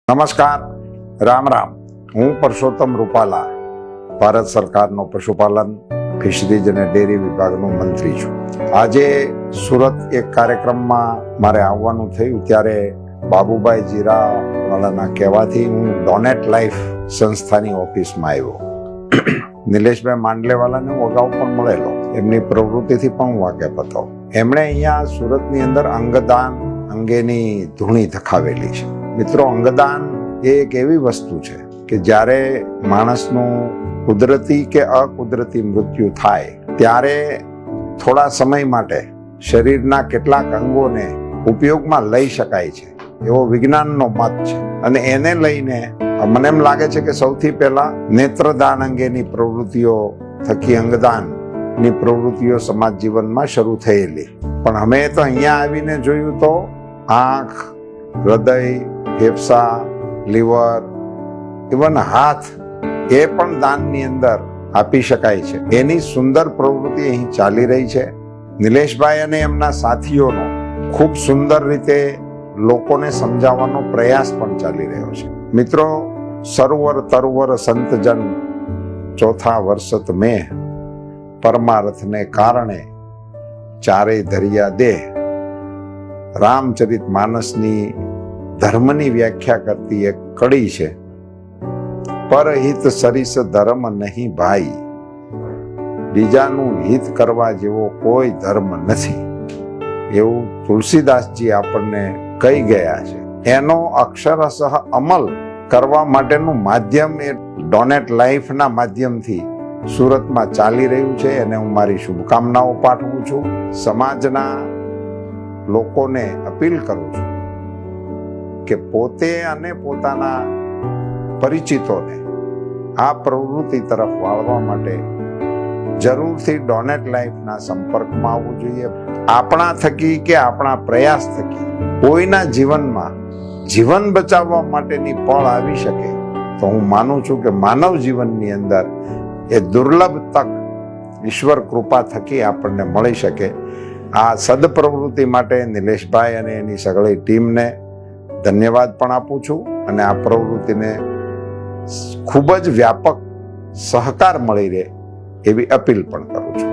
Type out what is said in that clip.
નમસ્કાર, રામ રામ. હું પરસોત્તમ રૂપાલા, ભારત સરકારનો પશુપાલન, ફિશરીઝ અને ડેરી વિભાગનો મંત્રી છું. આજે સુરત એક કાર્યક્રમમાં મારે આવવાનું થયું ત્યારે બાબુભાઈ જીરાવાલાના કહેવાથી હું ડોનેટ લાઈફ સંસ્થાની ઓફિસમાં આવ્યો. નિલેશભાઈ માંડલેવાલાને હું અગાઉ પણ મળેલો, એમની પ્રવૃત્તિથી પણ હું વાકેફ હતો. એમણે અહીંયા સુરતની અંદર અંગદાન અંગેની ધૂણી ધખાવેલી છે. મિત્રો, અંગદાન એ એક એવી વસ્તુ છે કે જ્યારે માણસનું કુદરતી કે અકુદરતી મૃત્યુ થાય ત્યારે થોડા સમય માટે શરીરના કેટલાક અંગોને ઉપયોગમાં લઈ શકાય છે, એવો વિજ્ઞાનનો મત છે. અને એને લઈને મને એમ લાગે છે કે સૌથી પહેલા નેત્રદાન અંગેની પ્રવૃત્તિઓ થકી અંગદાનની પ્રવૃત્તિઓ સમાજ જીવનમાં શરૂ થયેલી. પણ અમે તો અહીંયા આવીને જોયું તો આંખ, હૃદય, ફેફસા, લીવર, ઇવન હાથ એ પણ દાનની અંદર આપી શકાય છે. એની સુંદર પ્રવૃત્તિ અહીં ચાલી રહી છે. નિલેશભાઈ અને એમના સાથીઓનો ખૂબ સુંદર રીતે લોકોને સમજાવવાનો પ્રયાસ પણ ચાલી રહ્યો છે. મિત્રો, સરોવર તરવર સંતજન ચોથા વર્ષત મેં પરમાર્થને કારણે ચારે ધરિયા દેહ રામચરિત માનસની ધર્મની વ્યાખ્યા કરતી એક કડી છે. પરહિત સરિસ ધર્મ નહીં ભાઈ, બીજાનું હિત કરવા જેવો કોઈ ધર્મ નથી, એવું તુલસીદાસજી આપણને કહી ગયા છે. એનો અક્ષરશઃ અમલ કરવા માટેનું માધ્યમ એ ડોનેટ લાઈફના માધ્યમથી સુરતમાં ચાલી રહ્યું છે. એને હું મારી શુભકામનાઓ પાઠવું છું. સમાજના લોકોને અપીલ કરું છું કે પોતે અને પોતાના પરિચિતોને આ પ્રવૃત્તિ તરફ વાળવા માટે જરૂરથી ડોનેટ લાઈફના સંપર્કમાં આવવું જોઈએ. આપણા થકી કે આપણા પ્રયાસ થકી કોઈના જીવનમાં જીવન બચાવવા માટેની પળ આવી શકે તો હું માનું છું કે માનવ જીવનની અંદર એ દુર્લભ તક ઈશ્વર કૃપા થકી આપણને મળી શકે. આ સદપ્રવૃત્તિ માટે નિલેશભાઈ અને એની સગળી ટીમને ધન્યવાદ પણ આપું છું અને આ પ્રવૃત્તિને ખૂબ જ વ્યાપક સહકાર મળી રહે એવી અપીલ પણ કરું છું.